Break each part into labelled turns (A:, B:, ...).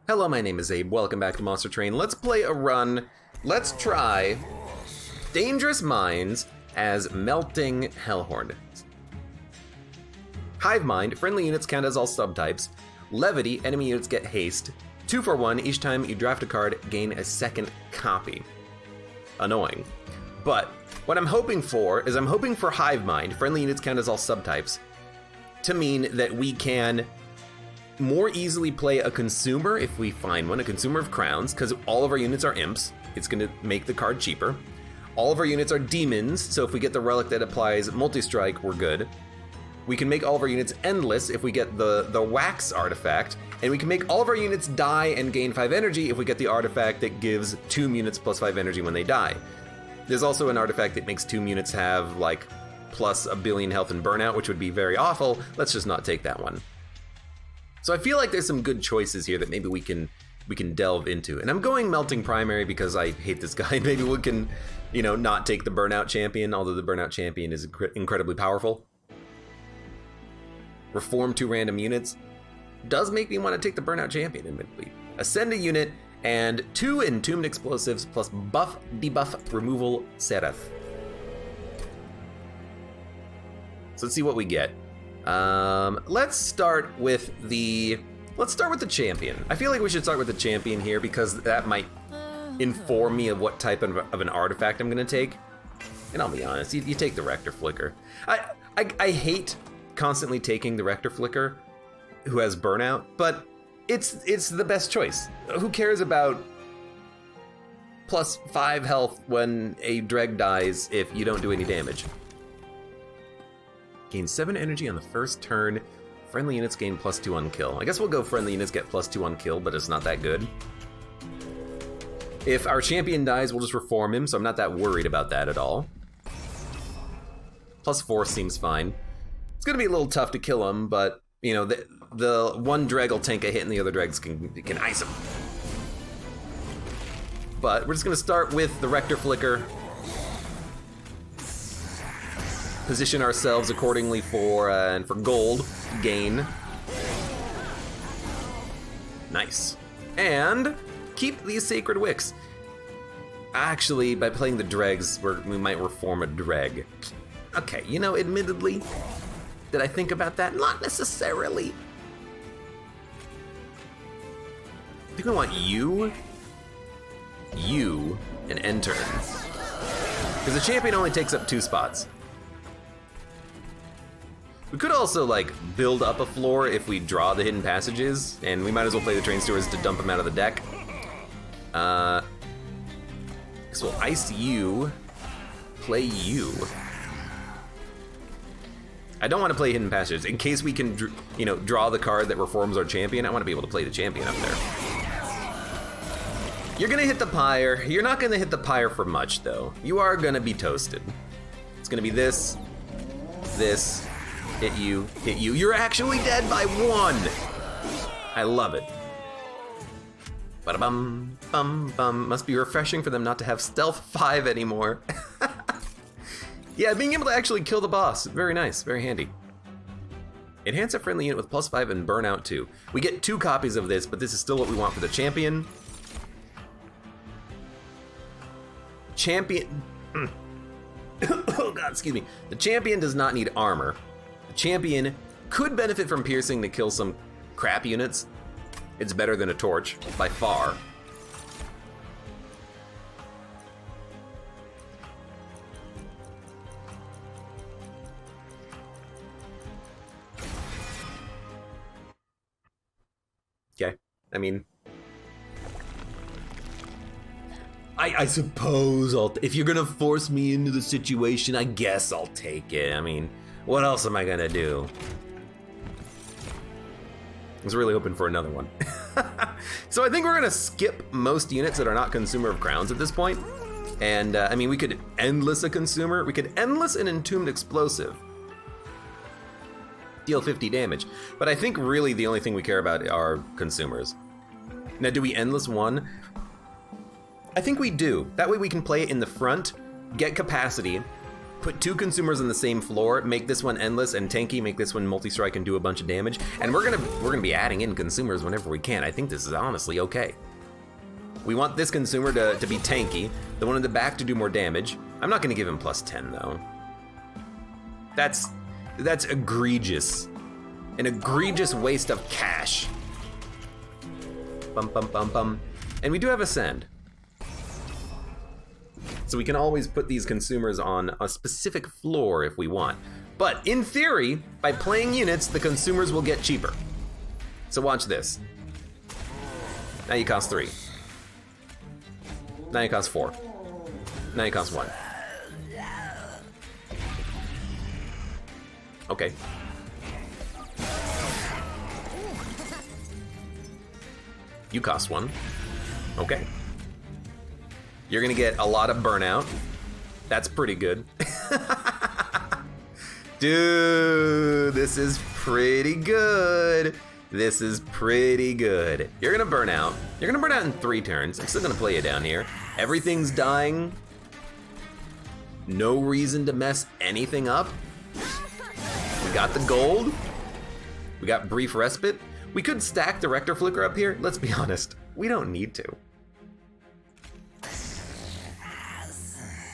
A: Hello, my name is Abe. Welcome back to Monster Train. Let's play a run. Let's try Dangerous Minds as Melting Hellhorn. Hive Mind, friendly units count as all subtypes. Levity, enemy units get haste. 2 for 1, each time you draft a card, gain a second copy. Annoying. But what I'm hoping for is I'm hoping for Hive Mind, friendly units count as all subtypes, to mean that we can more easily play a consumer if we find one, a consumer of crowns, because all of our units are imps. It's going to make the card cheaper. All of our units are demons, so if we get the relic that applies multi-strike, we're good. We can make all of our units endless if we get the wax artifact, and we can make all of our units die and gain 5 energy if we get the artifact that gives 2 units plus 5 energy when they die. There's also an artifact that makes 2 units have like plus a billion health and burnout, which would be very awful. Let's just not take that one. So I feel like there's some good choices here that maybe we can delve into. And I'm going Melting Primary because I hate this guy. Maybe we can, not take the Burnout Champion, although the Burnout Champion is incredibly powerful. Reform 2 random units does make me want to take the Burnout Champion, admittedly. Ascend a unit and 2 Entombed Explosives plus buff, debuff, removal, Seraph. So let's see what we get. Let's start with the champion. I feel like we should start with the champion here because that might inform me of what type of an artifact I'm gonna take. And I'll be honest, you take the Rector Flicker. I hate constantly taking the Rector Flicker who has burnout, but it's the best choice. Who cares about plus 5 health when a Dreg dies if you don't do any damage? Gain 7 energy on the first turn. Friendly units gain plus 2 on kill. I guess we'll go friendly units get plus 2 on kill, but it's not that good. If our champion dies, we'll just reform him, so I'm not that worried about that at all. Plus 4 seems fine. It's gonna be a little tough to kill him, but the one Dreg will tank a hit and the other Dregs can ice him. But we're just gonna start with the Rector Flicker. Position ourselves accordingly for gold gain. Nice. And keep these Sacred Wicks. Actually, by playing the Dregs, we might reform a Dreg. Okay, admittedly, did I think about that? Not necessarily. I think we want you, and enter. Because the champion only takes up 2 spots. We could also build up a floor if we draw the hidden passages, and we might as well play the train stewards to dump them out of the deck. So we'll ice you, play you. I don't want to play hidden passages in case we can, draw the card that reforms our champion. I want to be able to play the champion up there. You're gonna hit the pyre. You're not gonna hit the pyre for much though. You are gonna be toasted. It's gonna be this. Hit you. You're actually dead by 1. I love it. Ba-da-bum, bum, bum. Must be refreshing for them not to have stealth 5 anymore. Yeah, being able to actually kill the boss. Very nice, very handy. Enhance a friendly unit with plus 5 and burnout 2. We get 2 copies of this, but this is still what we want for the champion. Oh god, excuse me. The champion does not need armor. The champion could benefit from piercing to kill some crap units. It's better than a torch, by far. Okay, I mean, I suppose if you're gonna force me into the situation, I guess I'll take it. I mean, what else am I gonna do? I was really hoping for another one. So I think we're gonna skip most units that are not Consumer of Crowns at this point. And I mean, we could endless a Consumer. We could endless an Entombed Explosive. Deal 50 damage. But I think really the only thing we care about are Consumers. Now, do we endless one? I think we do. That way we can play it in the front, get capacity, put 2 consumers on the same floor, make this one endless and tanky, make this one multi-strike and do a bunch of damage. And we're gonna be adding in consumers whenever we can. I think this is honestly okay. We want this consumer to be tanky, the one in the back to do more damage. I'm not gonna give him +10 though. That's egregious. An egregious waste of cash. Bum bum bum bum. And we do have Ascend. So we can always put these consumers on a specific floor if we want. But in theory, by playing units, the consumers will get cheaper. So watch this. Now you cost 3. Now you cost 4. Now you cost 1. Okay. You cost 1. Okay. You're gonna get a lot of burnout. That's pretty good. Dude, this is pretty good. This is pretty good. You're gonna burn out. You're gonna burn out in 3 turns. I'm still gonna play you down here. Everything's dying. No reason to mess anything up. We got the gold. We got brief respite. We could stack the Rector Flicker up here. Let's be honest, we don't need to.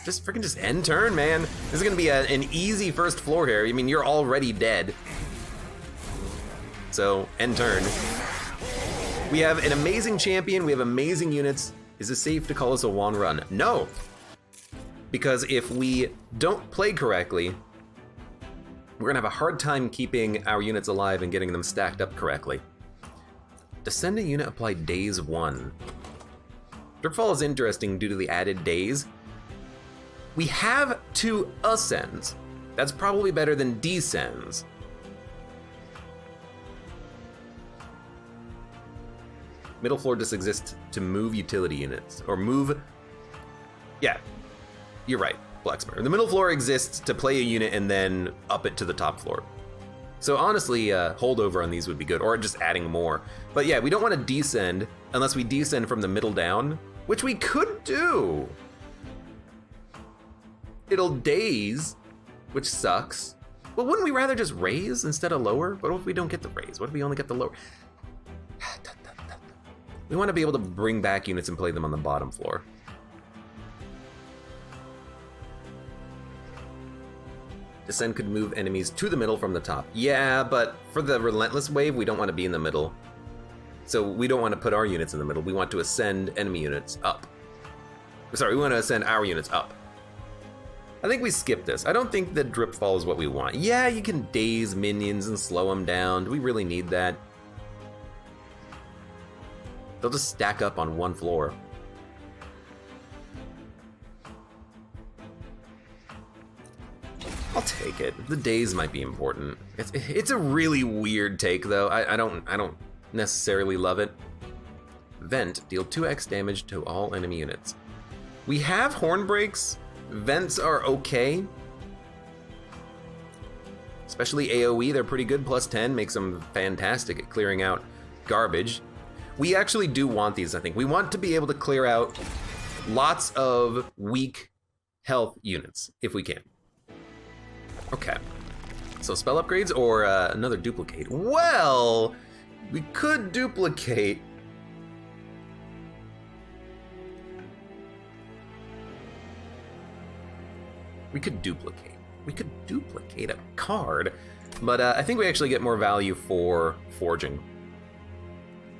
A: Just end turn, man. This is gonna be an easy first floor here. I mean, you're already dead. So, end turn. We have an amazing champion, we have amazing units. Is it safe to call this a one run? No. Because if we don't play correctly, we're gonna have a hard time keeping our units alive and getting them stacked up correctly. Descending unit applied days 1. Dripfall is interesting due to the added days. We have 2 ascends. That's probably better than descends. Middle floor just exists to move utility units, or move, yeah, you're right, Blacksmith. The middle floor exists to play a unit and then up it to the top floor. So honestly, holdover on these would be good, or just adding more. But yeah, we don't want to descend unless we descend from the middle down, which we could do. It'll daze, which sucks. But wouldn't we rather just raise instead of lower? What if we don't get the raise? What if we only get the lower? We want to be able to bring back units and play them on the bottom floor. Descend could move enemies to the middle from the top. Yeah, but for the relentless wave, we don't want to be in the middle. So we don't want to put our units in the middle. We want to ascend enemy units up. Sorry, we want to ascend our units up. I think we skip this. I don't think that drip fall is what we want. Yeah, you can daze minions and slow them down. Do we really need that? They'll just stack up on one floor. I'll take it. The days might be important. It's a really weird take though. I don't necessarily love it. Vent, deal 2x damage to all enemy units. We have horn breaks. Vents are okay. Especially AoE, they're pretty good. +10 makes them fantastic at clearing out garbage. We actually do want these, I think. We want to be able to clear out lots of weak health units, if we can. Okay. So spell upgrades or another duplicate? Well, we could duplicate. We could duplicate a card, but I think we actually get more value for forging.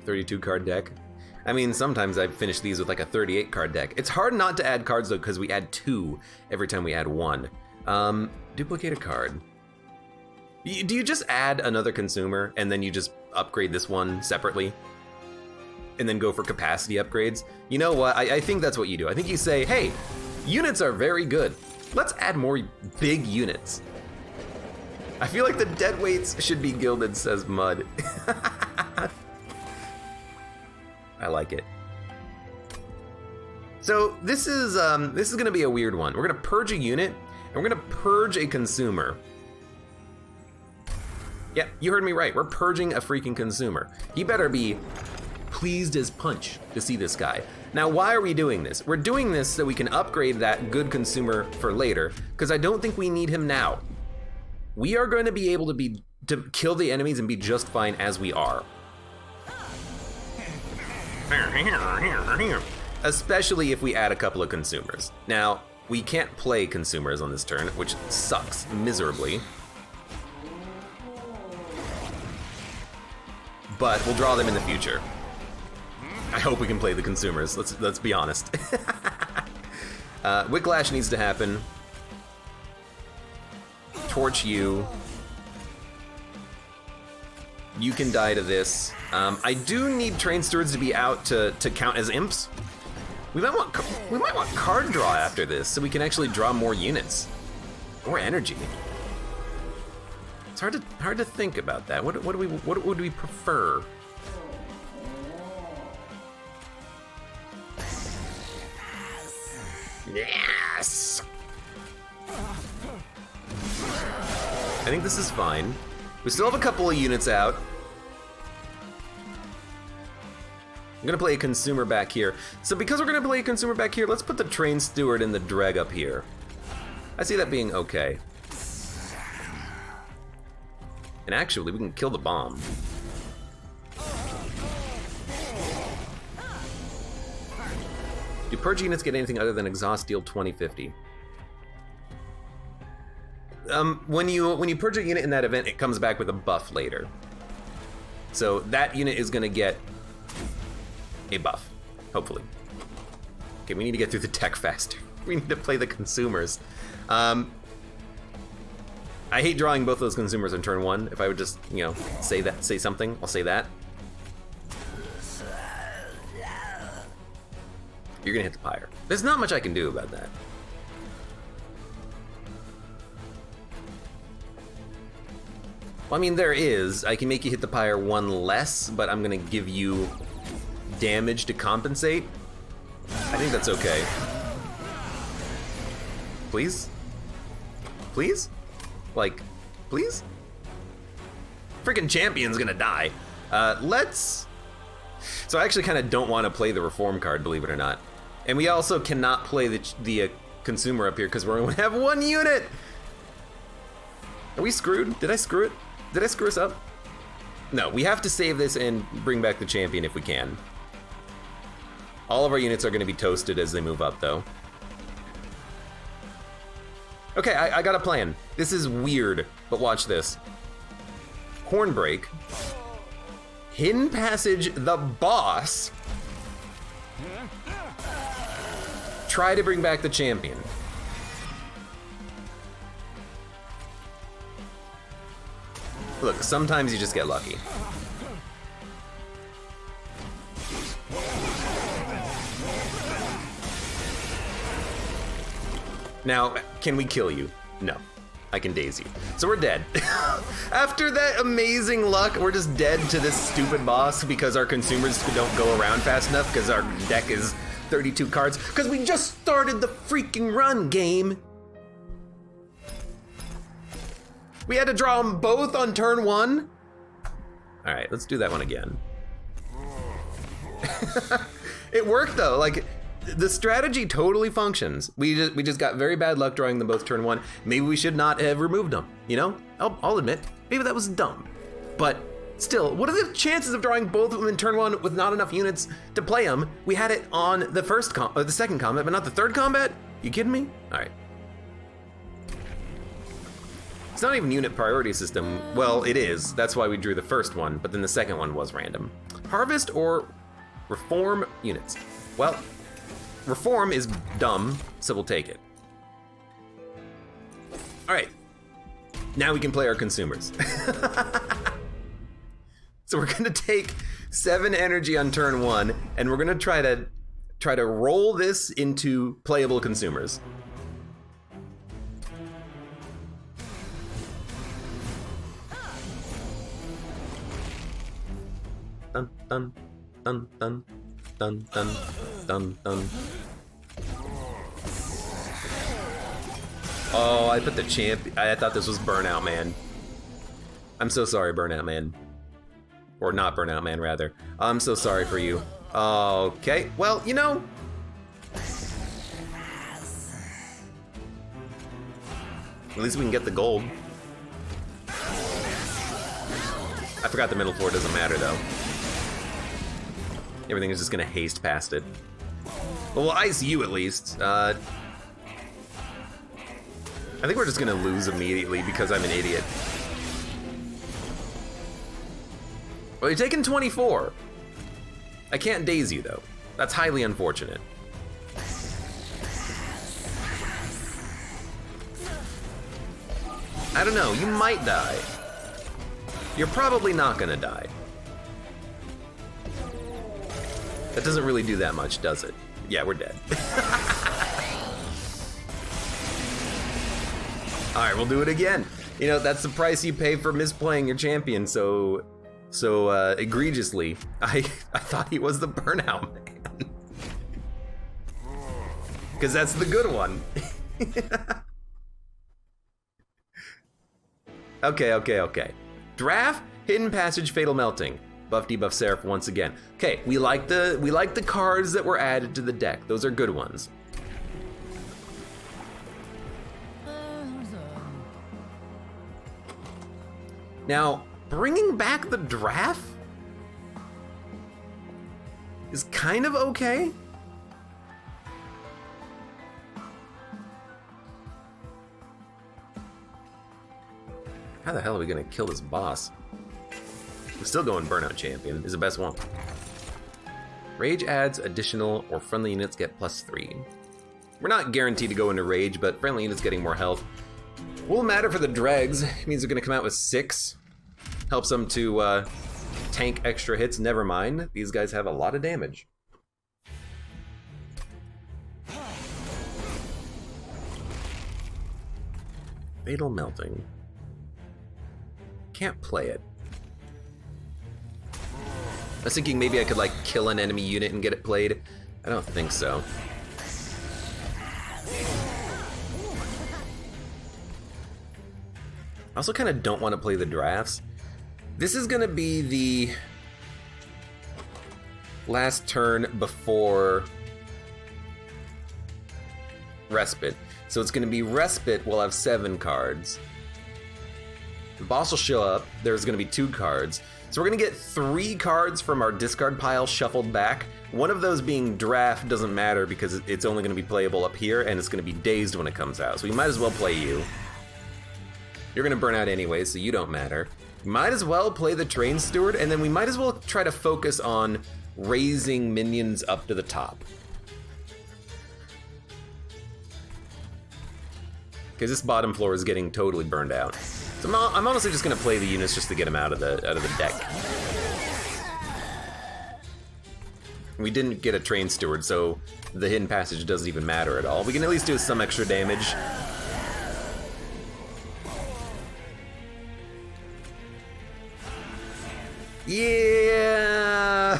A: 32 card deck. I mean, sometimes I finish these with like a 38 card deck. It's hard not to add cards though, because we add 2 every time we add 1. Duplicate a card. Do you just add another consumer and then you just upgrade this one separately? And then go for capacity upgrades? You know what, I think that's what you do. I think you say, hey, units are very good. Let's add more big units. I feel like the dead weights should be gilded, says Mud. I like it. So this is gonna be a weird one. We're gonna purge a unit, and we're gonna purge a consumer. Yeah, you heard me right. We're purging a freaking consumer. He better be pleased as punch to see this guy. Now, why are we doing this? We're doing this so we can upgrade that good consumer for later, because I don't think we need him now. We are going to be able to kill the enemies and be just fine as we are. Especially if we add a couple of consumers. Now, we can't play consumers on this turn, which sucks miserably. But we'll draw them in the future. I hope we can play the consumers, let's be honest. Whiplash needs to happen. Torch you. You can die to this. I do need Train Stewards to be out to count as imps. We might want card draw after this, so we can actually draw more units, more energy. It's hard to think about that. What would we prefer? Yes. I think this is fine. We still have a couple of units out. I'm gonna play a consumer back here. So because we're gonna play a consumer back here, let's put the Train Steward and the Dreg up here. I see that being okay. And actually, we can kill the bomb. Do purge units get anything other than exhaust deal 20/50? When you purge a unit in that event, it comes back with a buff later. So that unit is gonna get a buff, hopefully. Okay, we need to get through the tech faster. We need to play the consumers. I hate drawing both those consumers on turn one. If I would just, say something, I'll say that. You're gonna hit the pyre. There's not much I can do about that. Well, I mean, there is. I can make you hit the pyre one less, but I'm gonna give you damage to compensate. I think that's okay. Please? Please? Like, please? Freaking champion's gonna die. So I actually kind of don't want to play the reform card, believe it or not. And we also cannot play the consumer up here because we're going to have one unit. Are we screwed? Did I screw it? Did I screw us up? No, we have to save this and bring back the champion if we can. All of our units are going to be toasted as they move up, though. Okay, I got a plan. This is weird, but watch this. Hornbreak. Hidden Passage the boss. Try to bring back the champion. Look, sometimes you just get lucky. Now, can we kill you? No. I can daze you. So we're dead. After that amazing luck, we're just dead to this stupid boss because our consumers don't go around fast enough because our deck is 32 cards because we just started the freaking run game. We had to draw them both on turn one. All right, let's do that one again. It worked though, like, the strategy totally functions. We just got very bad luck drawing them both turn one. Maybe we should not have removed them, you know? I'll admit, maybe that was dumb. But still, what are the chances of drawing both of them in turn one with not enough units to play them? We had it on the second combat, but not the third combat? You kidding me? All right. It's not even unit priority system. Well, it is. That's why we drew the first one, but then the second one was random. Harvest or reform units? Well, reform is dumb, so we'll take it. All right, now we can play our consumers. So we're gonna take 7 energy on turn one, and we're gonna try to roll this into playable consumers. Dun dun dun dun. Dun, dun, dun, dun. Oh, I put the champ. I thought this was Burnout Man. I'm so sorry, Burnout Man. Or not Burnout Man, rather. I'm so sorry for you. Okay, well, you know. At least we can get the gold. I forgot the middle floor doesn't matter, though. Everything is just gonna haste past it. But we'll ice you, at least. I think we're just gonna lose immediately because I'm an idiot. Well, you're taking 24. I can't daze you, though. That's highly unfortunate. I don't know, you might die. You're probably not gonna die. That doesn't really do that much, does it? Yeah, we're dead. Alright, we'll do it again. You know, that's the price you pay for misplaying your champion so egregiously. I thought he was the Burnout Man. Because that's the good one. Okay. Draft, Hidden Passage, Fatal Melting. Buff, debuff, Seraph once again. Okay, we like the cards that were added to the deck. Those are good ones. Now, bringing back the draft is kind of okay. How the hell are we gonna kill this boss? We're still going Burnout Champion, is the best one. Rage adds additional or friendly units get +3. We're not guaranteed to go into Rage, but friendly units getting more health will matter for the dregs. It means they're gonna come out with 6. Helps them to tank extra hits, never mind. These guys have a lot of damage. Fatal Melting. Can't play it. I was thinking maybe I could like kill an enemy unit and get it played. I don't think so. I also kind of don't want to play the drafts. This is gonna be the last turn before Respite. So it's gonna be Respite, we'll have 7 cards. The boss will show up, there's gonna be 2 cards. So we're gonna get 3 cards from our discard pile shuffled back. One of those being draft doesn't matter because it's only gonna be playable up here and it's gonna be dazed when it comes out. So we might as well play you. You're gonna burn out anyway, so you don't matter. Might as well play the Train Steward, and then we might as well try to focus on raising minions up to the top. Because this bottom floor is getting totally burned out. So I'm honestly just gonna play the units just to get them out of the deck. We didn't get a Train Steward, so the Hidden Passage doesn't even matter at all. We can at least do some extra damage. Yeah!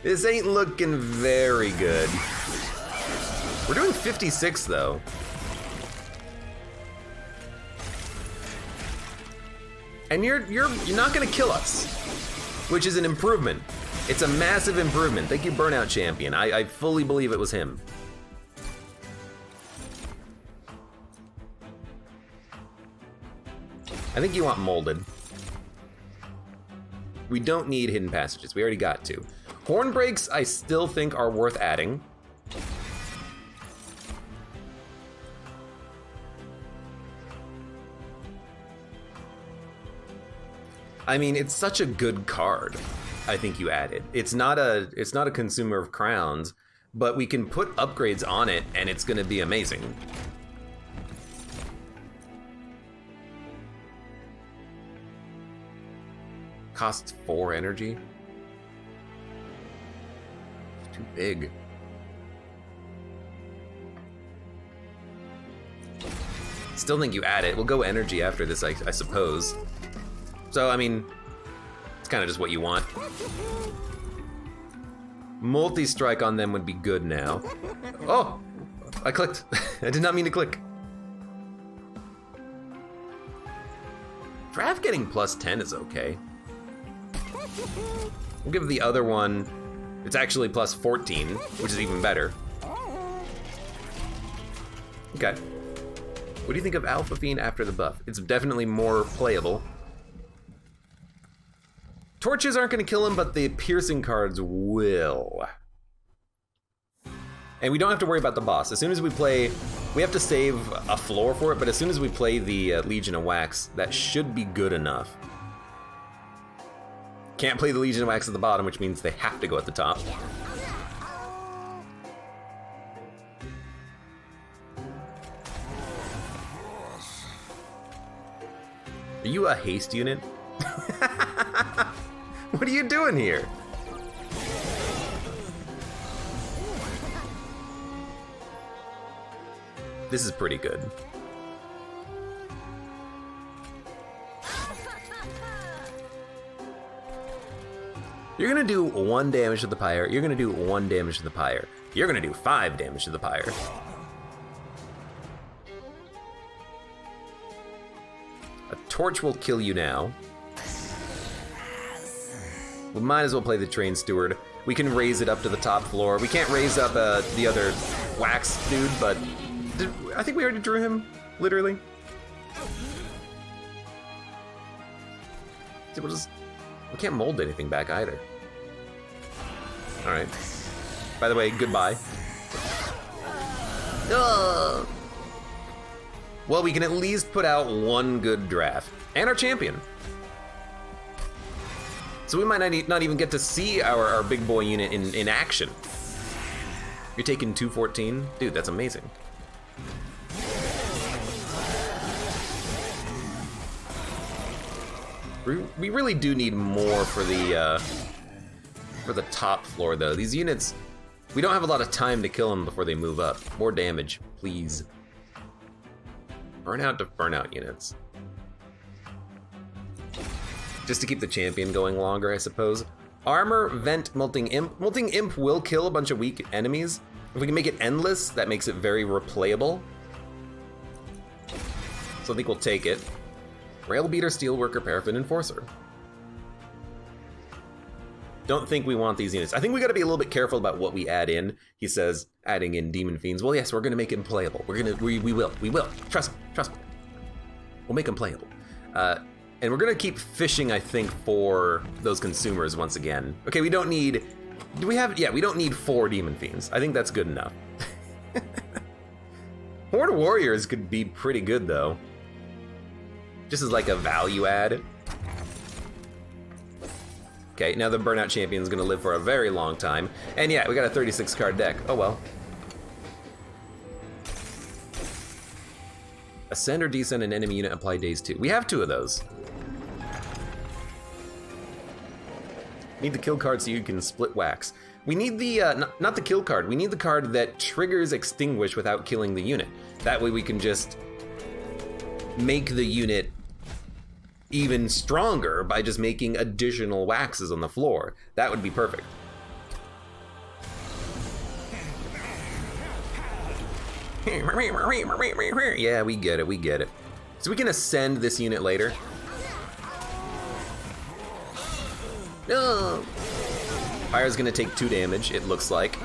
A: This ain't looking very good. We're doing 56 though. And you're not gonna kill us, which is an improvement. It's a massive improvement. Thank you, Burnout Champion. I fully believe it was him. I think you want Molded. We don't need Hidden Passages, we already got 2. Horn Breaks I still think are worth adding. I mean, it's such a good card. I think you add it. It's not a consumer of crowns, but we can put upgrades on it and it's gonna be amazing. Costs 4 energy. It's too big. Still think you add it. We'll go energy after this, I suppose. So, I mean, it's kind of just what you want. Multi-strike on them would be good now. Oh! I clicked. I did not mean to click. Draft getting +10 is okay. We'll give the other one, it's actually plus 14, which is even better. Okay. What do you think of Alpha Fiend after the buff? It's definitely more playable. Torches aren't gonna kill him, but the piercing cards will. And we don't have to worry about the boss. As soon as we play, we have to save a floor for it, but as soon as we play the Legion of Wax, that should be good enough. Can't play the Legion of Wax at the bottom, which means they have to go at the top. Are you a haste unit? What are you doing here? This is pretty good. You're gonna do 1 damage to the pyre, you're gonna do 1 damage to the pyre, you're gonna do 5 damage to the pyre. A torch will kill you now. We might as well play the Train Steward. We can raise it up to the top floor. We can't raise up the other wax dude, but I think we already drew him, literally. So we can't mold anything back either. All right. By the way, goodbye. Ugh. Well, we can at least put out 1 good draft. And our champion. So we might not even get to see our big boy unit in action. You're taking 214? Dude, that's amazing. We really do need more for the top floor, though. These units, we don't have a lot of time to kill them before they move up. More damage, please. Burnout to burnout units. Just to keep the champion going longer, I suppose. Armor, Vent, Molting Imp. Molting Imp will kill a bunch of weak enemies. If we can make it endless, that makes it very replayable. So I think we'll take it. Rail Beater, Steelworker, Paraffin Enforcer. Don't think we want these units. I think we gotta be a little bit careful about what we add in. He says, adding in Demon Fiends. Well, yes, we're gonna make him playable. We will. Trust me. We'll make him playable. And we're gonna keep fishing, I think, for those consumers once again. Okay, we don't need, yeah, we don't need 4 Demon Fiends. I think that's good enough. Horde Warriors could be pretty good, though. Just as like a value add. Okay, now the Burnout Champion's gonna live for a very long time. And yeah, we got a 36 card deck. Oh well. Ascend or descend an enemy unit, apply daze 2. We have 2 of those. Need the kill card so you can split wax. We need the, not the kill card, we need the card that triggers extinguish without killing the unit. That way we can just make the unit even stronger by just making additional waxes on the floor. That would be perfect. Yeah, we get it. So we can ascend this unit later. No! Fire's gonna take 2 damage, it looks like.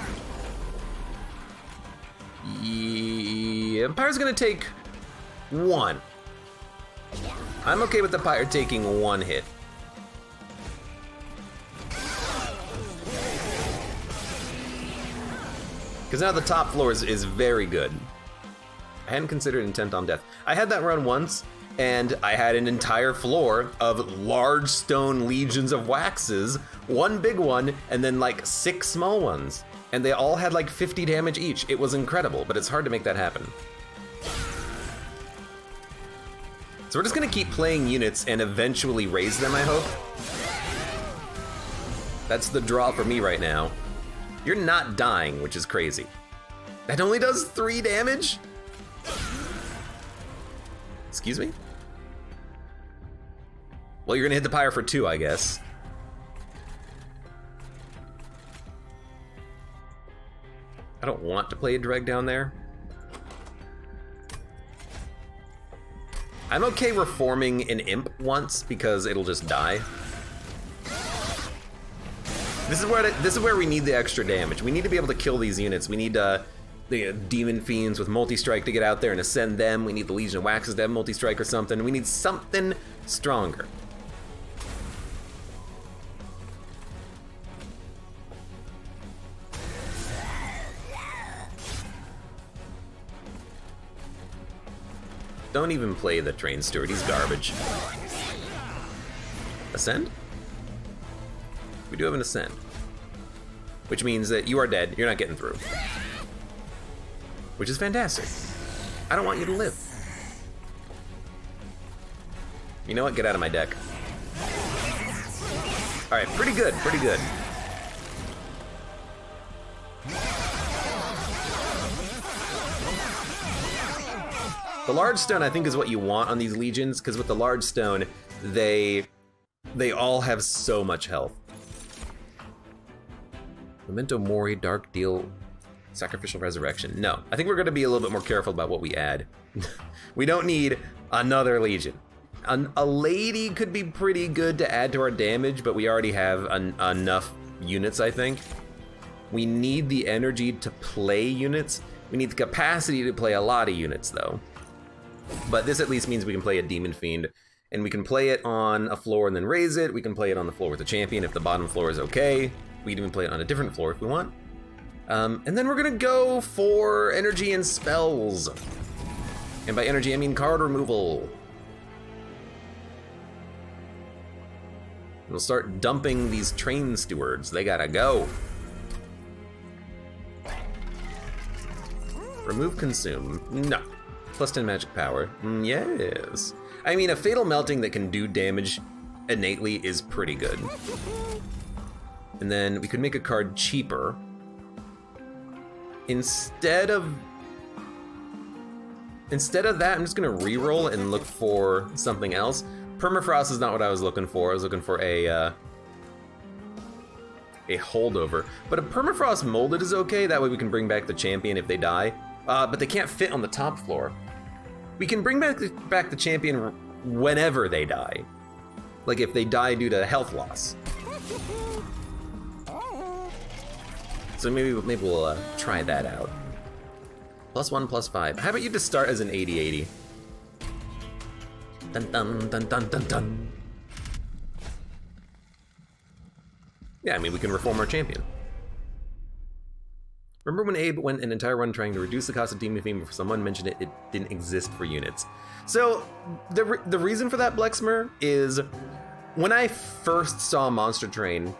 A: Yeah, Pyre's gonna take 1. I'm okay with the Pyre taking 1 hit. Because now the top floor is very good. I hadn't considered Intent on Death. I had that run once, and I had an entire floor of large stone legions of waxes, 1 big one, and then like 6 small ones. And they all had like 50 damage each. It was incredible, but it's hard to make that happen. So we're just gonna keep playing units and eventually raise them, I hope. That's the draw for me right now. You're not dying, which is crazy. That only does 3 damage? Excuse me? Well, you're gonna hit the Pyre for 2, I guess. I don't want to play a Dreg down there. I'm okay reforming an Imp once because it'll just die. This is where we need the extra damage. We need to be able to kill these units. We need the Demon Fiends with multi-strike to get out there and ascend them. We need the Legion of Waxes to have multi-strike or something. We need something stronger. Don't even play the Train Steward, he's garbage. Ascend? We do have an ascend. Which means that you are dead, you're not getting through. Which is fantastic. I don't want you to live. You know what, get out of my deck. All right, pretty good, pretty good. The large stone, I think, is what you want on these legions, because with the large stone, they all have so much health. Memento Mori, Dark Deal, Sacrificial Resurrection. No, I think we're going to be a little bit more careful about what we add. We don't need another legion. A lady could be pretty good to add to our damage, but we already have enough units, I think. We need the energy to play units. We need the capacity to play a lot of units, though. But this at least means we can play a Demon Fiend, and we can play it on a floor and then raise it. We can play it on the floor with a champion if the bottom floor is okay. We can even play it on a different floor if we want. And then we're gonna go for energy and spells. And by energy, I mean card removal. We'll start dumping these Train Stewards. They gotta go. Remove consume. No. Plus 10 magic power. Yes. I mean, a Fatal Melting that can do damage innately is pretty good. And then we could make a card cheaper. Instead of that, I'm just gonna reroll and look for something else. Permafrost is not what I was looking for. I was looking for a holdover. But a Permafrost molded is okay. That way we can bring back the champion if they die. But they can't fit on the top floor. We can bring back the champion whenever they die. Like if they die due to health loss. So maybe we'll try that out. +1, +5. How about you just start as an 80-80? Dun dun dun dun dun dun. Yeah, I mean, we can reform our champion. Remember when Abe went an entire run trying to reduce the cost of Demon Fiend before someone mentioned it didn't exist for units? So, the reason for that, Blexmer, is when I first saw Monster Train,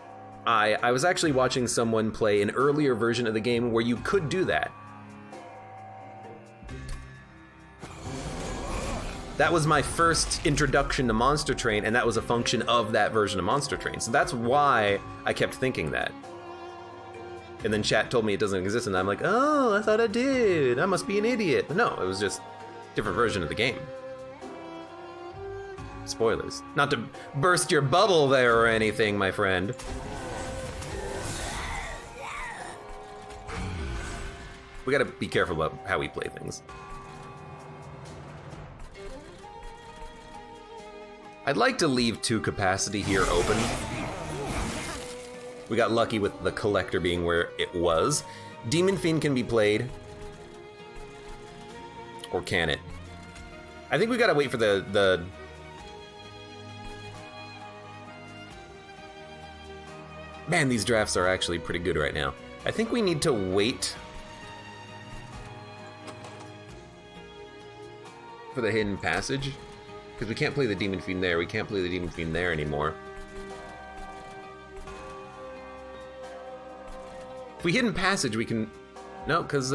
A: I was actually watching someone play an earlier version of the game where you could do that. That was my first introduction to Monster Train, and that was a function of that version of Monster Train. So that's why I kept thinking that. And then chat told me it doesn't exist, and I'm like, oh, I thought I did. I must be an idiot. But no, it was just a different version of the game. Spoilers. Not to burst your bubble there or anything, my friend. We gotta be careful about how we play things. I'd like to leave 2 capacity here open. We got lucky with the collector being where it was. Demon Fiend can be played. Or can it? I think we gotta wait for the Man, these drafts are actually pretty good right now. I think we need to wait for the Hidden Passage, because we can't play the Demon Fiend there. We can't play the Demon Fiend there anymore. If we Hidden Passage, we can... No, because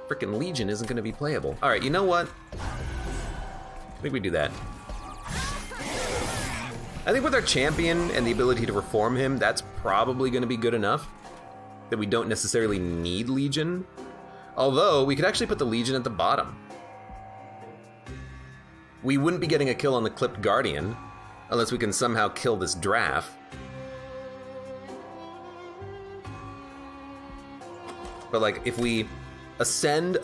A: frickin' Legion isn't going to be playable. All right, you know what? I think we do that. I think with our champion and the ability to reform him, that's probably going to be good enough. That we don't necessarily need Legion. Although, we could actually put the Legion at the bottom. We wouldn't be getting a kill on the Clipped Guardian, unless we can somehow kill this draft. But like, if we ascend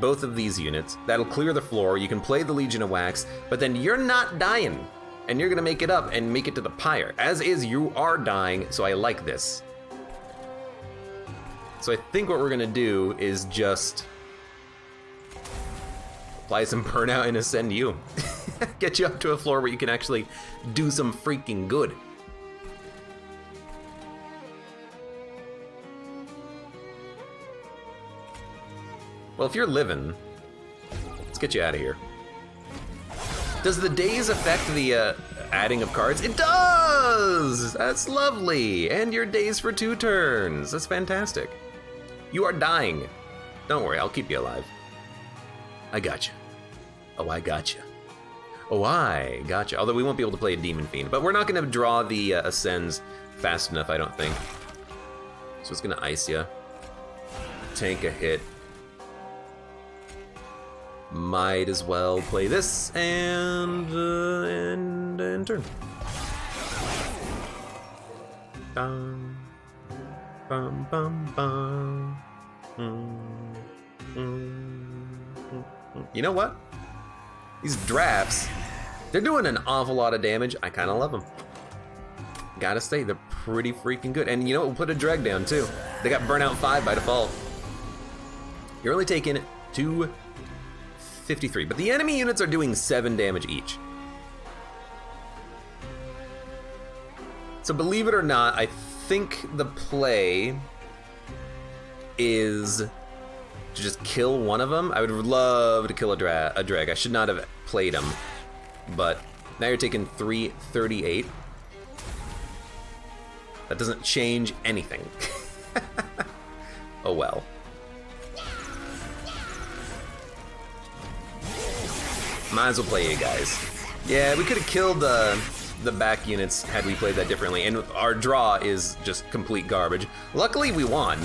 A: both of these units, that'll clear the floor, you can play the Legion of Wax, but then you're not dying. and you're gonna make it up and make it to the pyre. As is, you are dying, so I like this. So I think what we're gonna do is just apply some burnout and ascend you. Get you up to a floor where you can actually do some freaking good. Well, if you're living, let's get you out of here. Does the days affect the adding of cards? It does! That's lovely. And your days for 2 turns. That's fantastic. You are dying. Don't worry, I'll keep you alive. I gotcha. Oh, I gotcha. Oh, I gotcha. Although we won't be able to play a Demon Fiend, but we're not gonna draw the Ascends fast enough, I don't think. So it's gonna ice you. Tank a hit. Might as well play this and turn. Bum, bum, bum, bum. You know what? These drafts, they're doing an awful lot of damage. I kind of love them. Gotta say, they're pretty freaking good. And you know what? We'll put a drag down too. They got Burnout 5 by default. You're only taking 253, but the enemy units are doing 7 damage each. So believe it or not, I think the play is to just kill one of them. I would love to kill a drag. I should not have played him, but now you're taking 338. That doesn't change anything. Oh well. Might as well play you guys. Yeah, we could have killed the back units had we played that differently, and our draw is just complete garbage. Luckily, we won.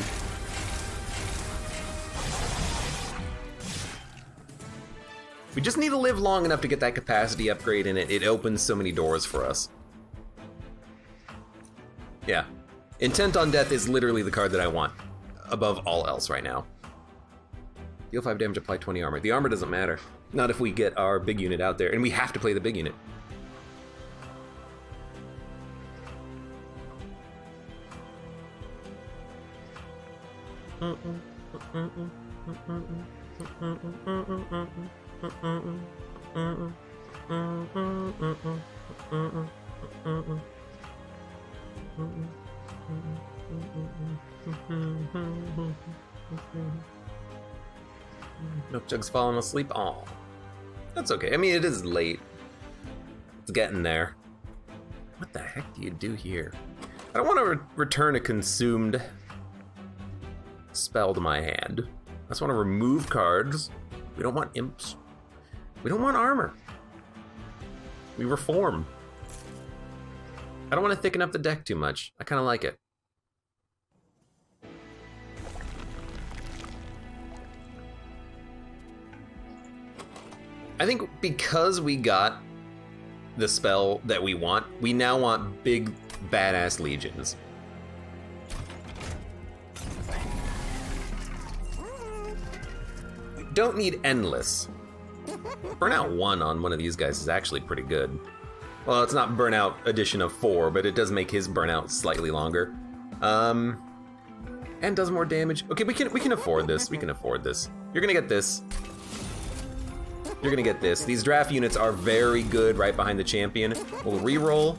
A: We just need to live long enough to get that capacity upgrade, and it opens so many doors for us. Yeah. Intent on Death is literally the card that I want above all else right now. Deal 5 damage, apply 20 armor. The armor doesn't matter. Not if we get our big unit out there, and we have to play the big unit. Milk Jug's falling asleep. Aw. That's okay. I mean, it is late. It's getting there. What the heck do you do here? I don't want to return a consumed spell to my hand. I just want to remove cards. We don't want imps. We don't want armor. We reform. I don't want to thicken up the deck too much. I kind of like it. I think because we got the spell that we want, we now want big, badass legions. We don't need endless. Burnout 1 on one of these guys is actually pretty good. Well, it's not Burnout edition of 4, but it does make his Burnout slightly longer. And does more damage. Okay, we can afford this. We can afford this. You're gonna get this. You're gonna get this. These draft units are very good right behind the champion. We'll reroll.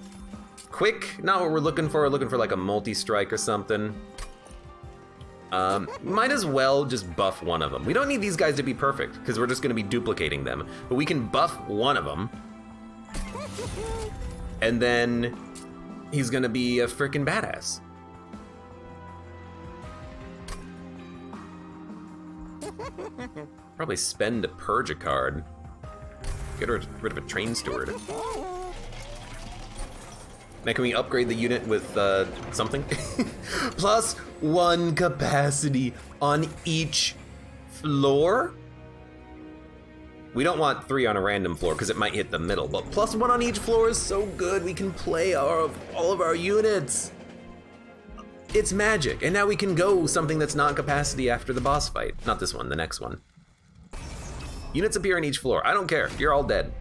A: Quick, not what we're looking for. We're looking for like a multi-strike or something. Might as well just buff one of them. We don't need these guys to be perfect because we're just gonna be duplicating them. But we can buff one of them. And then he's gonna be a freaking badass. Probably spend to purge a card. Get rid of a train steward. Now can we upgrade the unit with something? +1 capacity on each floor? We don't want 3 on a random floor because it might hit the middle, but +1 on each floor is so good. We can play all of our units. It's magic, and now we can go something that's not capacity after the boss fight. Not this one, the next one. Units appear on each floor. I don't care. You're all dead.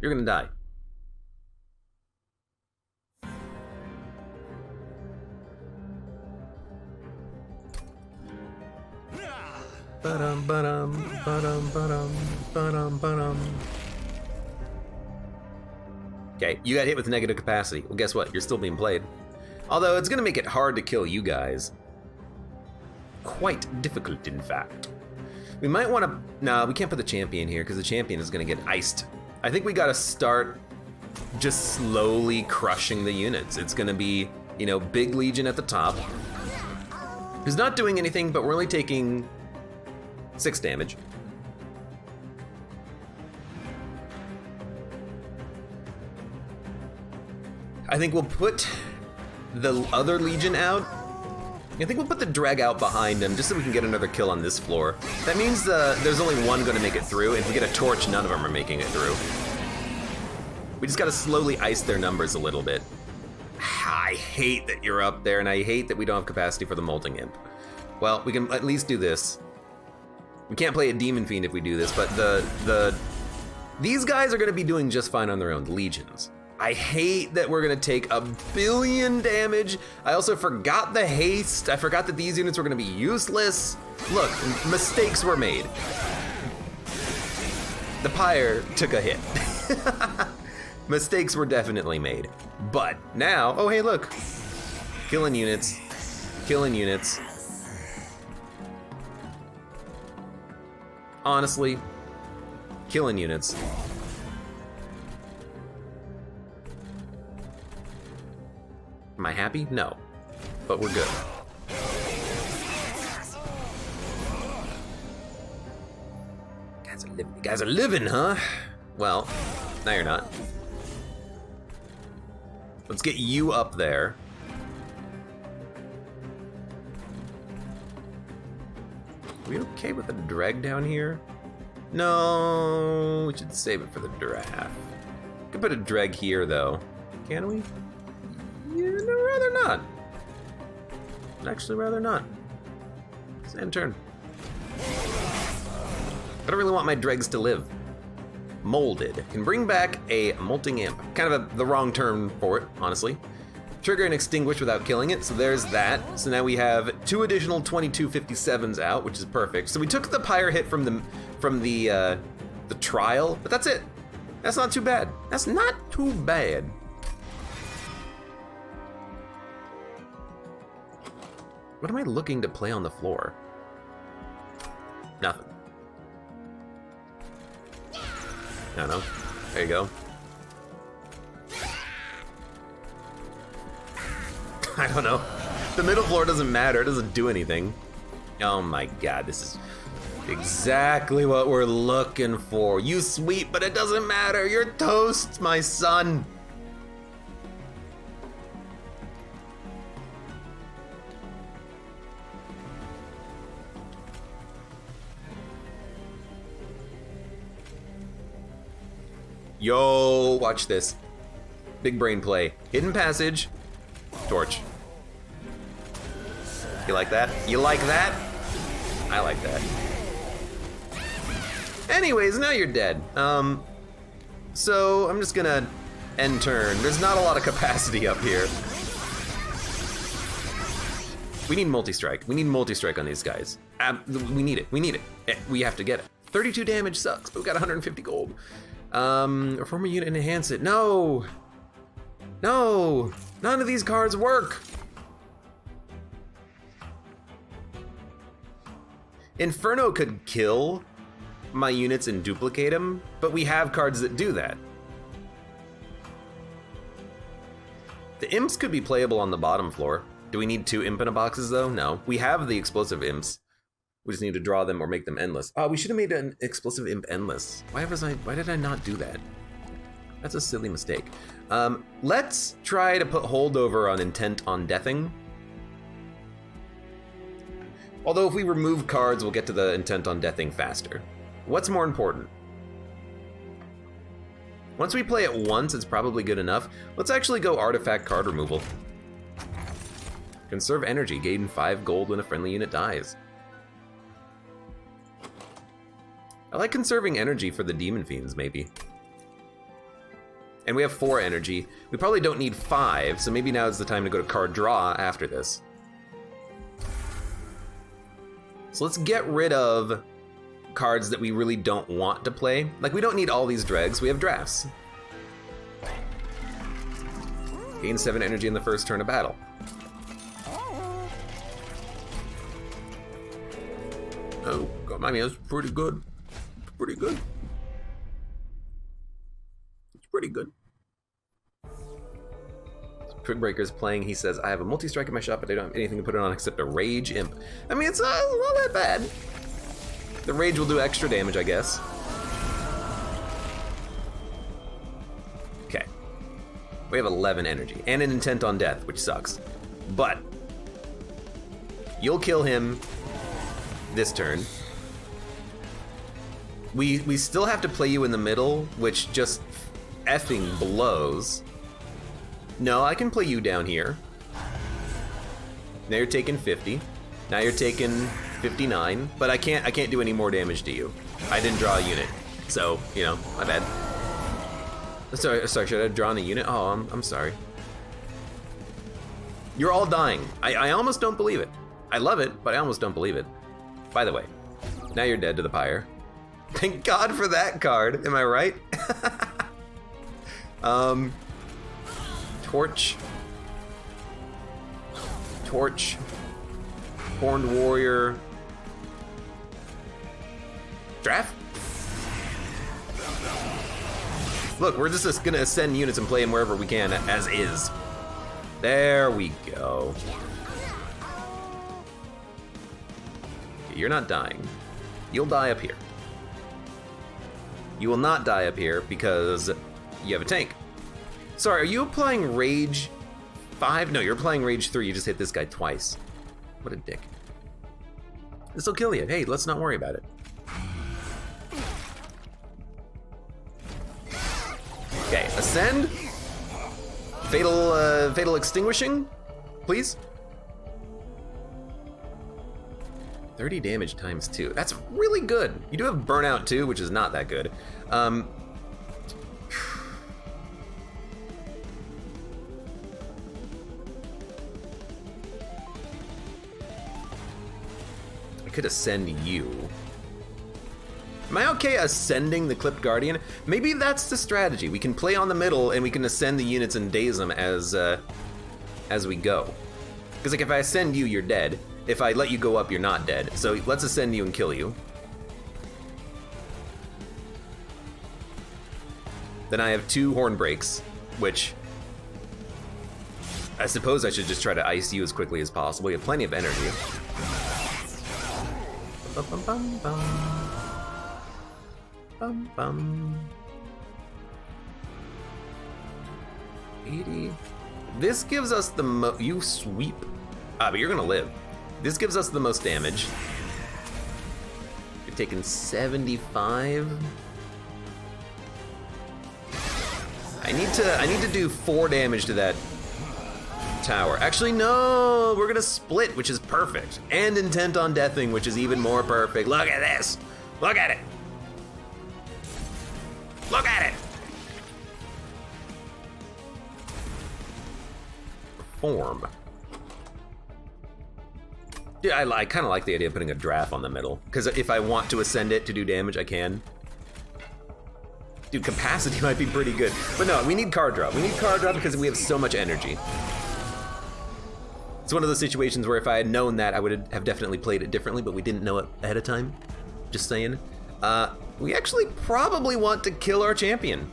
A: You're gonna die. Ba-dum, ba-dum, ba-dum, ba-dum, ba-dum, ba-dum. Okay, you got hit with negative capacity. Well, guess what? You're still being played. Although it's gonna make it hard to kill you guys. Quite difficult, in fact. We might want to... No, we can't put the champion here because the champion is gonna get iced. I think we gotta start just slowly crushing the units. It's gonna be, you know, big Legion at the top, who's not doing anything, but we're only taking 6 damage. I think we'll put the other Legion out. I think we'll put the drag out behind him just so we can get another kill on this floor. That means there's only one gonna make it through. If we get a torch, none of them are making it through. We just gotta slowly ice their numbers a little bit. I hate that you're up there, and I hate that we don't have capacity for the Molting Imp. Well, we can at least do this. We can't play a Demon Fiend if we do this, but these guys are gonna be doing just fine on their own, the Legions. I hate that we're gonna take 1 billion damage. I also forgot the haste. I forgot that these units were gonna be useless. Look, mistakes were made. The Pyre took a hit. Mistakes were definitely made. But now, oh hey look. Killing units, killing units. Honestly, killing units. Am I happy? No, but we're good. You guys are living, huh? Well, now you're not. Let's get you up there. Are we okay with the drag down here? No, we should save it for the draft. We could put a drag here though. Can we? Yeah, no, rather not. I'd actually rather not. Let's end turn. I don't really want my dregs to live. Molded. Can bring back a Molting Imp. Kind of the wrong term for it, honestly. Trigger and extinguish without killing it, so there's that. So now we have 2 additional 2257s out, which is perfect. So we took the Pyre hit from the trial, but that's it. That's not too bad. That's not too bad. What am I looking to play on the floor? Nothing. I don't know. There you go. I don't know. The middle floor doesn't matter. It doesn't do anything. Oh my god, this is exactly what we're looking for. You sweet, but it doesn't matter. You're toast, my son. Yo, watch this. Big brain play. Hidden passage. Torch. You like that? You like that? I like that. Anyways, now you're dead. So I'm just gonna end turn. There's not a lot of capacity up here. We need multi-strike. We need multi-strike on these guys. We need it. We need it. We have to get it. 32 damage sucks, but we got 150 gold. Reform a unit and enhance it. No! No! None of these cards work! Inferno could kill my units and duplicate them, but we have cards that do that. The imps could be playable on the bottom floor. Do we need 2 imp in a boxes though? No. We have the explosive imps. We just need to draw them or make them endless. Oh, we should have made an explosive imp endless. Why did I not do that? That's a silly mistake. Let's try to put holdover on intent on deathing. Although if we remove cards, we'll get to the intent on deathing faster. What's more important? Once we play it once, it's probably good enough. Let's actually go artifact card removal. Conserve energy, gain 5 gold when a friendly unit dies. I like conserving energy for the Demon Fiends, maybe. And we have 4 energy. We probably don't need 5, so maybe now is the time to go to card draw after this. So let's get rid of cards that we really don't want to play. Like, we don't need all these dregs, we have drafts. Gain 7 energy in the first turn of battle. Oh, God, I mean, that's pretty good. Pretty good. It's pretty good. Breaker's playing, he says, I have a multi-strike in my shop, but I don't have anything to put it on except a Rage Imp. I mean, it's not that bad. The Rage will do extra damage, I guess. Okay. We have 11 energy, and an Intent on Death, which sucks. But, you'll kill him this turn. We still have to play you in the middle, which just effing blows. No, I can play you down here. Now you're taking 50. Now you're taking 59, but I can't do any more damage to you. I didn't draw a unit, so you know, my bad. Sorry, should I have drawn a unit? Oh, I'm sorry. You're all dying. I almost don't believe it. I love it, but I almost don't believe it. By the way, now you're dead to the pyre. Thank God for that card. Am I right? Torch. Horned Warrior. Draft? Look, we're just gonna ascend units and play them wherever we can, as is. There we go. Okay, you're not dying. You'll die up here. You will not die up here because you have a tank. Sorry, are you applying Rage 5? No, you're applying Rage 3. You just hit this guy twice. What a dick. This'll kill you. Hey, let's not worry about it. Okay, ascend. Fatal extinguishing, please. 30 damage times 2. That's really good. You do have burnout too, which is not that good. Could ascend you. Am I okay ascending the Clipped Guardian? Maybe that's the strategy. We can play on the middle and we can ascend the units and daze them as we go. Because like if I ascend you, you're dead. If I let you go up, you're not dead. So let's ascend you and kill you. Then I have 2 Horn Breaks, which I suppose I should just try to ice you as quickly as possible. You have plenty of energy. Bum, bum, bum, bum. Bum, bum. 80. This gives us the you sweep. But you're gonna live. This gives us the most damage. You're taking 75. I need to do 4 damage to that tower. Actually, no, we're gonna split, which is perfect. And Intent on Deathing, which is even more perfect. Look at this. Look at it. Look at it. Reform. Yeah, I kind of like the idea of putting a draft on the middle, because if I want to ascend it to do damage, I can. Dude, capacity might be pretty good. But no, we need card draw. We need card draw because we have so much energy. It's one of those situations where if I had known that, I would have definitely played it differently, but we didn't know it ahead of time. Just saying. We actually probably want to kill our champion.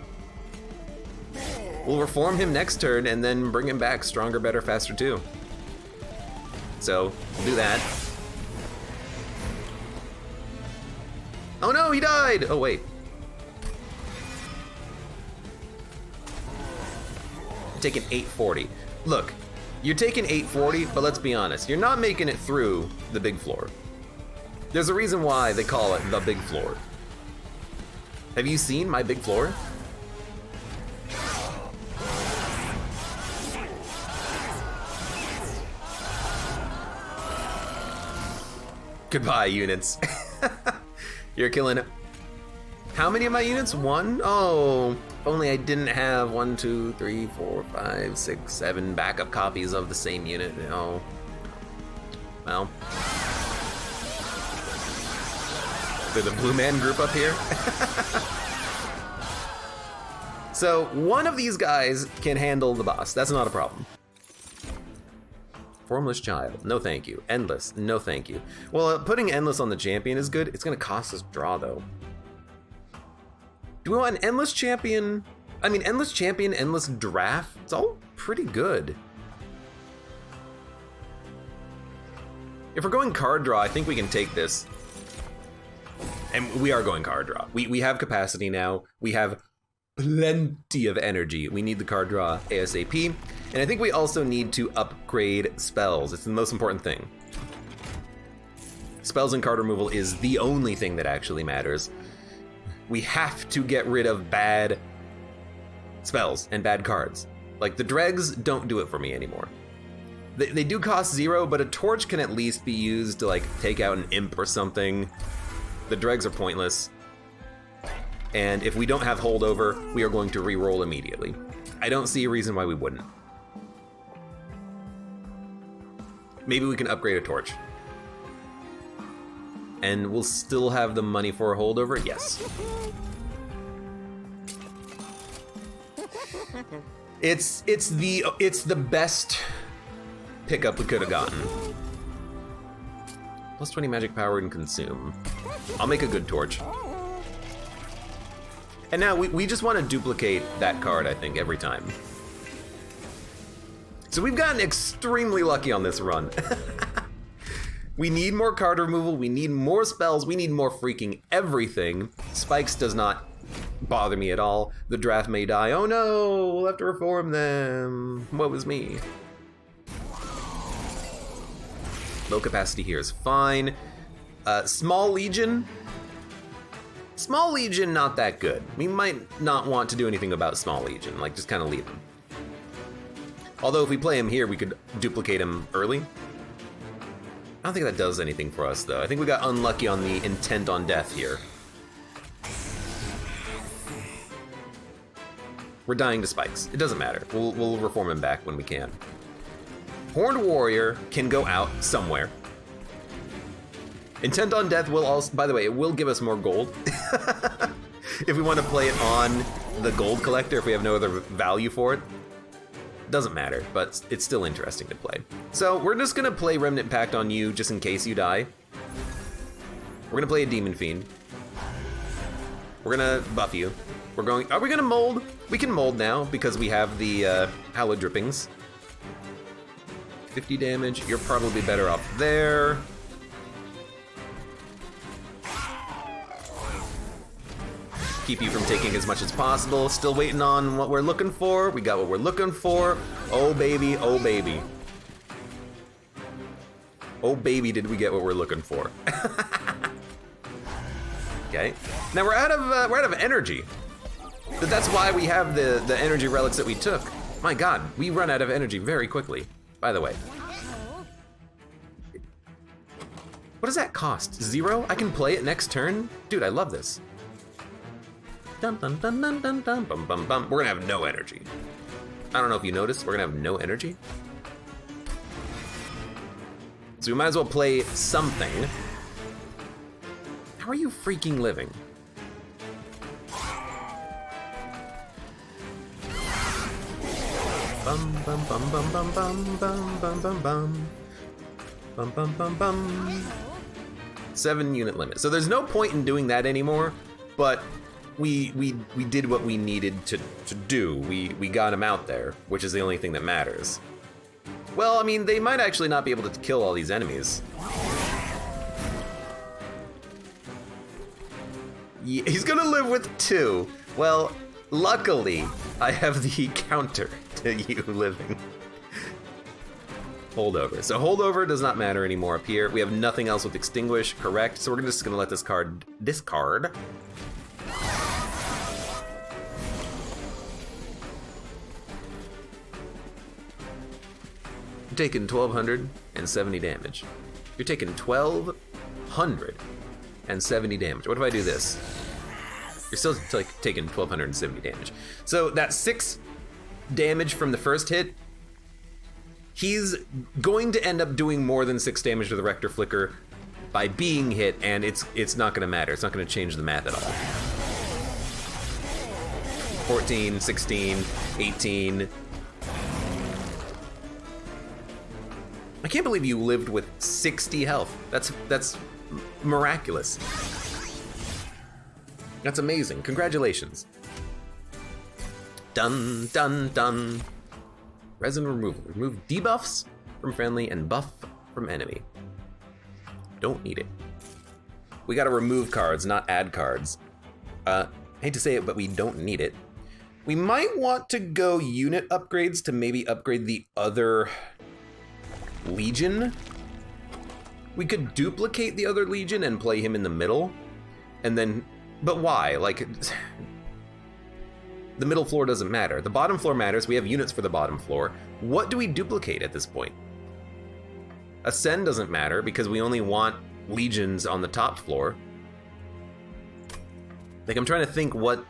A: We'll reform him next turn and then bring him back stronger, better, faster too. So, we'll do that. Oh no, he died! Oh wait. I'm taking 840. Look. You're taking 840, but let's be honest, you're not making it through the big floor. There's a reason why they call it the big floor. Have you seen my big floor? Goodbye, units. You're killing it. How many of my units? 1? Oh, if only I didn't have 1, 2, 3, 4, 5, 6, 7 backup copies of the same unit. Oh, well. after the Blue Man group up here. So one of these guys can handle the boss. That's not a problem. Formless Child, no thank you. Endless, no thank you. Well, putting Endless on the champion is good. It's gonna cost us draw though. Do we want an Endless Champion? I mean, Endless Champion, Endless Draft, it's all pretty good. If we're going card draw, I think we can take this. And we are going card draw. We have capacity now. We have plenty of energy. We need the card draw ASAP. And I think we also need to upgrade spells. It's the most important thing. Spells and card removal is the only thing that actually matters. We have to get rid of bad spells and bad cards. Like the dregs don't do it for me anymore. They do cost 0, but a torch can at least be used to like take out an imp or something. The dregs are pointless. And if we don't have holdover, we are going to re-roll immediately. I don't see a reason why we wouldn't. Maybe we can upgrade a torch. And we'll still have the money for a holdover? Yes. It's the best pickup we could have gotten. Plus 20 magic power and consume. I'll make a good torch. And now we just want to duplicate that card, I think, every time. So we've gotten extremely lucky on this run. We need more card removal, we need more spells, we need more freaking everything. Spikes does not bother me at all. The draft may die. Oh no, we'll have to reform them. What was me? Low capacity here is fine. Small Legion. Small Legion, not that good. We might not want to do anything about Small Legion, like just kind of leave him. Although if we play him here, we could duplicate him early. I don't think that does anything for us though. I think we got unlucky on the intent on death here. We're dying to spikes. It doesn't matter. We'll reform him back when we can. Horned Warrior can go out somewhere. Intent on Death will also, by the way, it will give us more gold. If we want to play it on the gold collector, if we have no other value for it. Doesn't matter, but it's still interesting to play. So we're just gonna play Remnant Pact on you just in case you die. We're gonna play a Demon Fiend. We're gonna buff you. Are we gonna mold? We can mold now because we have the Hallowed Drippings. 50 damage, you're probably better off there. Keep you from taking as much as possible. Still waiting on what we're looking for. We got what we're looking for. Oh baby, oh baby. Oh baby, did we get what we're looking for. Okay, now we're out of energy. But that's why we have the energy relics that we took. My God, we run out of energy very quickly, by the way. What does that cost? 0? I can play it next turn? Dude, I love this. Dun, dun, dun, dun, dun, dun, bum, bum, bum. We're gonna have no energy. I don't know if you noticed, we're gonna have no energy. So we might as well play something. How are you freaking living? Bum bum bum bum bum bum bum bum bum bum bum bum bum bum. 7 unit limit. So there's no point in doing that anymore, but we did what we needed to do. We got him out there, which is the only thing that matters. Well, I mean, they might actually not be able to kill all these enemies. Yeah, he's gonna live with 2. Well, luckily, I have the counter to you living. Holdover. So holdover does not matter anymore up here. We have nothing else with extinguish, correct? So we're just gonna let this card discard. You're taking 1,270 damage. You're taking 1,270 damage. What if I do this? You're still taking 1,270 damage. So that 6 damage from the first hit, he's going to end up doing more than 6 damage to the Rector Flicker by being hit, and it's not gonna matter. It's not gonna change the math at all. 14, 16, 18. I can't believe you lived with 60 health. That's miraculous. That's amazing. Congratulations. Done, done, done. Resin removal. Remove debuffs from friendly and buff from enemy. Don't need it. We gotta remove cards, not add cards. Hate to say it, but we don't need it. We might want to go unit upgrades to maybe upgrade the other Legion. We could duplicate the other Legion and play him in the middle, and then, but why? Like, the middle floor doesn't matter. The bottom floor matters. We have units for the bottom floor. What do we duplicate at this point? Ascend doesn't matter because we only want Legions on the top floor. Like, I'm trying to think what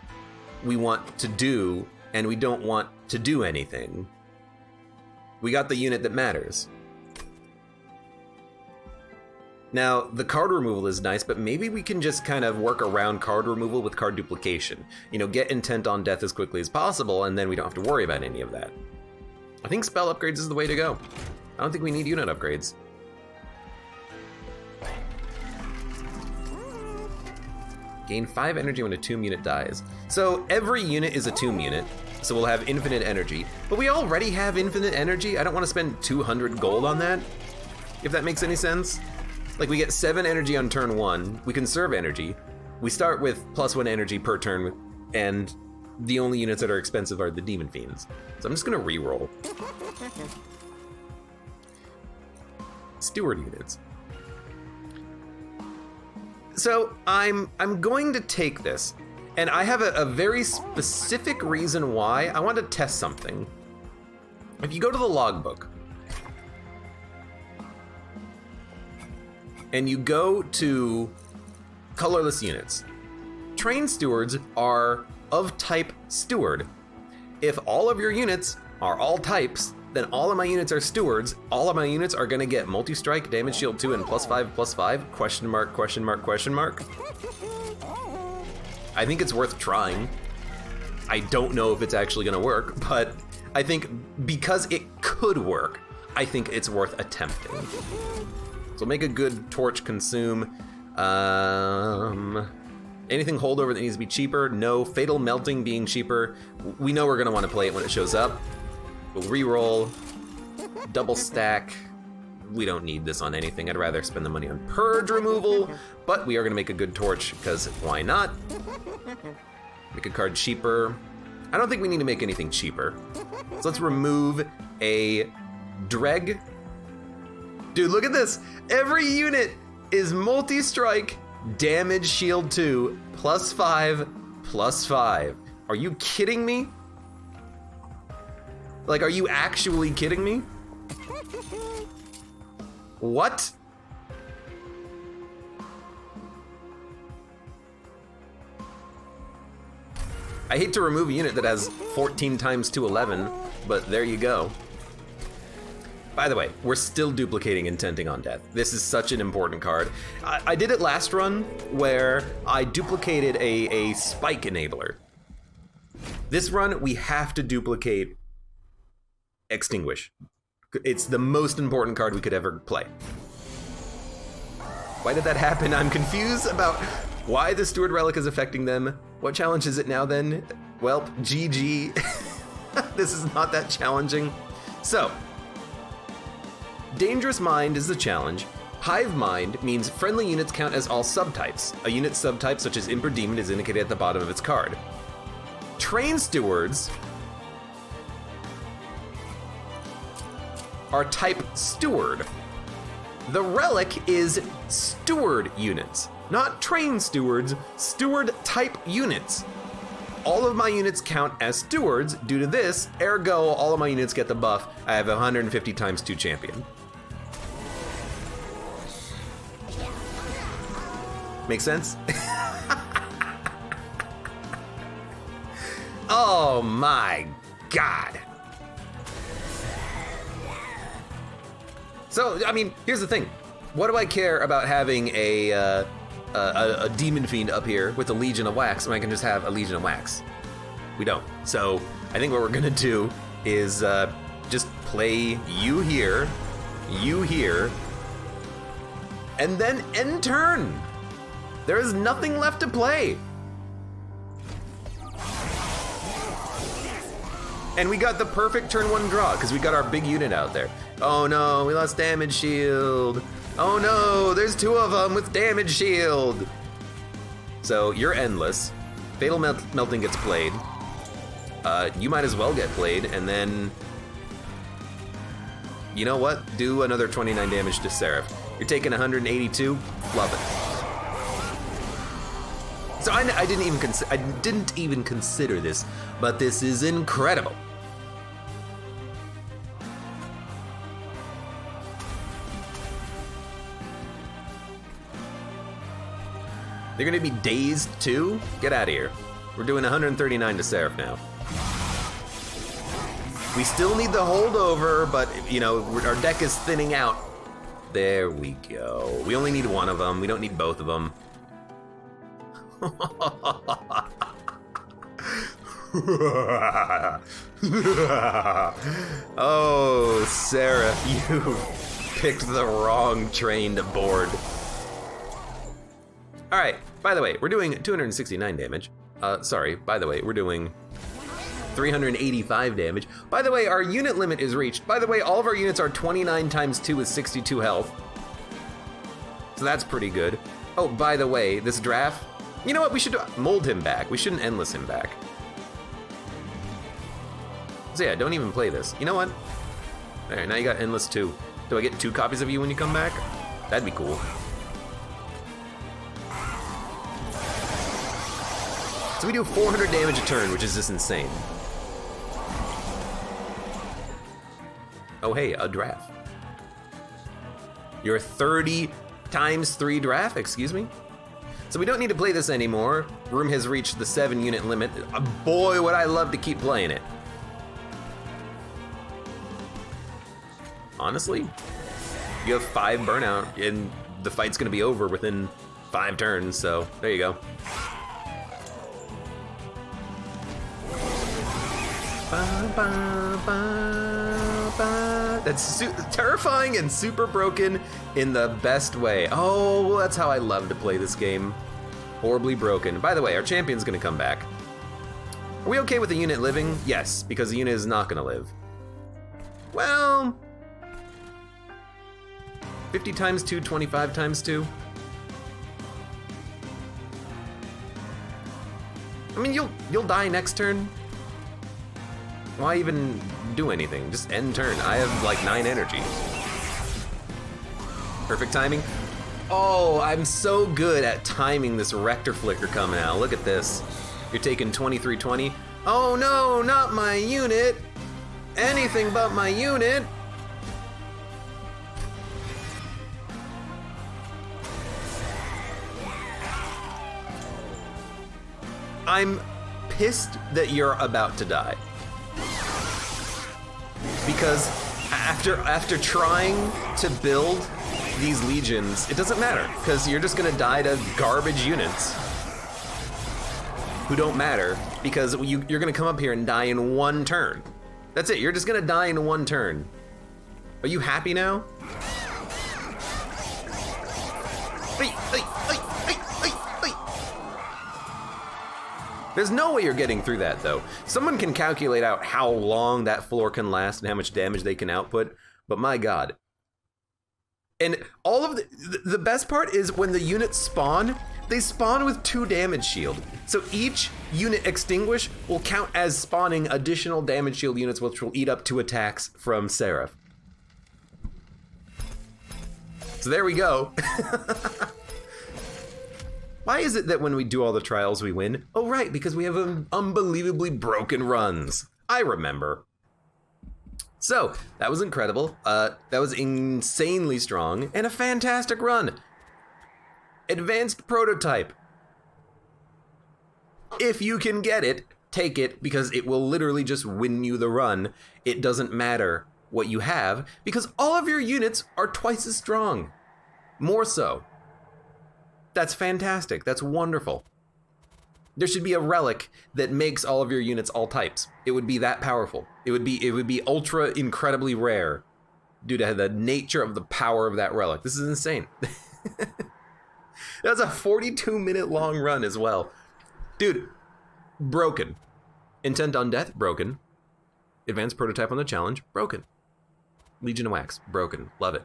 A: we want to do, and we don't want to do anything. We got the unit that matters. Now, the card removal is nice, but maybe we can just kind of work around card removal with card duplication. You know, get intent on death as quickly as possible, and then we don't have to worry about any of that. I think spell upgrades is the way to go. I don't think we need unit upgrades. Gain 5 energy when a tomb unit dies. So every unit is a tomb unit, so we'll have infinite energy. But we already have infinite energy. I don't want to spend 200 gold on that, if that makes any sense. Like, we get 7 energy on turn 1. We conserve energy. We start with +1 energy per turn, and the only units that are expensive are the Demon Fiends. So I'm just gonna re-roll. Steward units. So I'm going to take this, and I have a very specific reason why. I want to test something. If you go to the logbook, and you go to colorless units, trained stewards are of type steward. If all of your units are all types, then all of my units are stewards. All of my units are gonna get multi-strike, damage shield 2, and +5/+5, question mark, question mark, question mark. I think it's worth trying. I don't know if it's actually gonna work, but I think because it could work, I think it's worth attempting. So make a good torch consume. Anything holdover that needs to be cheaper? No. Fatal melting being cheaper. We know we're gonna wanna play it when it shows up. We'll re-roll, double stack. We don't need this on anything. I'd rather spend the money on purge removal, but we are gonna make a good torch, because why not? Make a card cheaper. I don't think we need to make anything cheaper. So let's remove a Dreg. Dude, look at this. Every unit is multi-strike, damage shield 2, +5/+5. Are you kidding me? Like, are you actually kidding me? What? I hate to remove a unit that has 14 times 211, but there you go. By the way, we're still duplicating Intenting on Death. This is such an important card. I did it last run where I duplicated a spike enabler. This run, we have to duplicate Extinguish. It's the most important card we could ever play. Why did that happen? I'm confused about why the Steward Relic is affecting them. What challenge is it now then? Well, GG. This is not that challenging. So, Dangerous Mind is the challenge. Hive Mind means friendly units count as all subtypes. A unit subtype such as Imp or Demon is indicated at the bottom of its card. Trained Stewards are type Steward. The Relic is Steward units, not Trained Stewards, Steward type units. All of my units count as Stewards due to this, ergo all of my units get the buff. I have 150 times 2 champion. Make sense? Oh my God. So, I mean, here's the thing. what do I care about having a demon fiend up here with a legion of wax when I can just have a legion of wax? We don't. So I think what we're gonna do is just play you here, and then end turn. There is nothing left to play. And we got the perfect turn 1 draw because we got our big unit out there. Oh no, we lost damage shield. Oh no, there's 2 of them with damage shield. So you're endless. Fatal Melting gets played. You might as well get played, and then, you know what? Do another 29 damage to Seraph. You're taking 182. Love it. So I didn't even consider this, but this is incredible. They're gonna be dazed too? Get out of here. We're doing 139 to Seraph now. We still need the holdover, but you know, our deck is thinning out. There we go. We only need 1 of them. We don't need both of them. Oh, Sarah, you picked the wrong train to board. All right, by the way, we're doing 269 damage. Sorry, by the way, we're doing 385 damage. By the way, our unit limit is reached. By the way, all of our units are 29 times 2 with 62 health. So that's pretty good. Oh, by the way, this draft, you know what? We should mold him back. We shouldn't endless him back. So yeah, don't even play this. You know what? All right, now you got endless 2. Do I get 2 copies of you when you come back? That'd be cool. So we do 400 damage a turn, which is just insane. Oh hey, a draft. Your 30 times 3 draft, excuse me? So we don't need to play this anymore. Room has reached the 7 unit limit. Boy, would I love to keep playing it. Honestly, you have 5 burnout and the fight's gonna be over within 5 turns, so there you go. Ba, ba, ba, ba. That's terrifying and super broken in the best way. Oh, that's how I love to play this game. Horribly broken. By the way, our champion's gonna come back. Are we okay with the unit living? Yes, because the unit is not gonna live. Well, 50 times 2, 25 times 2. I mean, you'll die next turn. Why even do anything? Just end turn. I have like 9 energy. Perfect timing. Oh, I'm so good at timing this Rector Flicker coming out. Look at this. You're taking 2320. Oh no, not my unit. Anything but my unit. I'm pissed that you're about to die. Because after trying to build these legions, it doesn't matter, because you're just gonna die to garbage units who don't matter, because you're gonna come up here and die in 1 turn. That's it, you're just gonna die in 1 turn. Are you happy now? There's no way you're getting through that, though. Someone can calculate out how long that floor can last and how much damage they can output, but my god. And all of the best part is when the units spawn, they spawn with 2 damage shield. So each unit extinguish will count as spawning additional damage shield units, which will eat up 2 attacks from Seraph. So there we go. Why is it that when we do all the trials we win? Oh right, because we have unbelievably broken runs. I remember. So, that was incredible. That was insanely strong and a fantastic run. Advanced prototype. If you can get it, take it, because it will literally just win you the run. It doesn't matter what you have, because all of your units are twice as strong. More so. That's fantastic. That's wonderful. There should be a relic that makes all of your units all types. It would be that powerful. It would be ultra incredibly rare due to the nature of the power of that relic. This is insane. That's a 42-minute long run as well. Dude, broken. Intent on Death, broken. Advanced Prototype on the Challenge, broken. Legion of Wax, broken. Love it.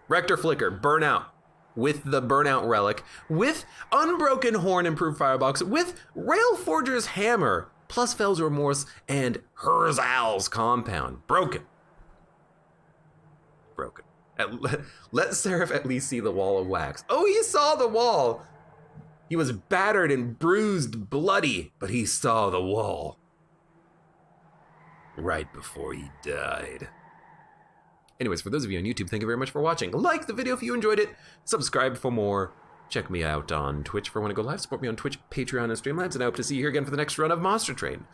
A: Rector Flicker, Burnout. With the Burnout Relic. With Unbroken Horn, Improved Firebox. With Railforger's Hammer. Plus Fell's Remorse and Herzal's Compound. Broken. Broken. Let Seraph at least see the wall of wax. Oh, he saw the wall. He was battered and bruised, bloody, but he saw the wall. Right before he died. Anyways, for those of you on YouTube, thank you very much for watching. Like the video if you enjoyed it. Subscribe for more. Check me out on Twitch for when I go live. Support me on Twitch, Patreon, and Streamlabs. And I hope to see you here again for the next run of Monster Train.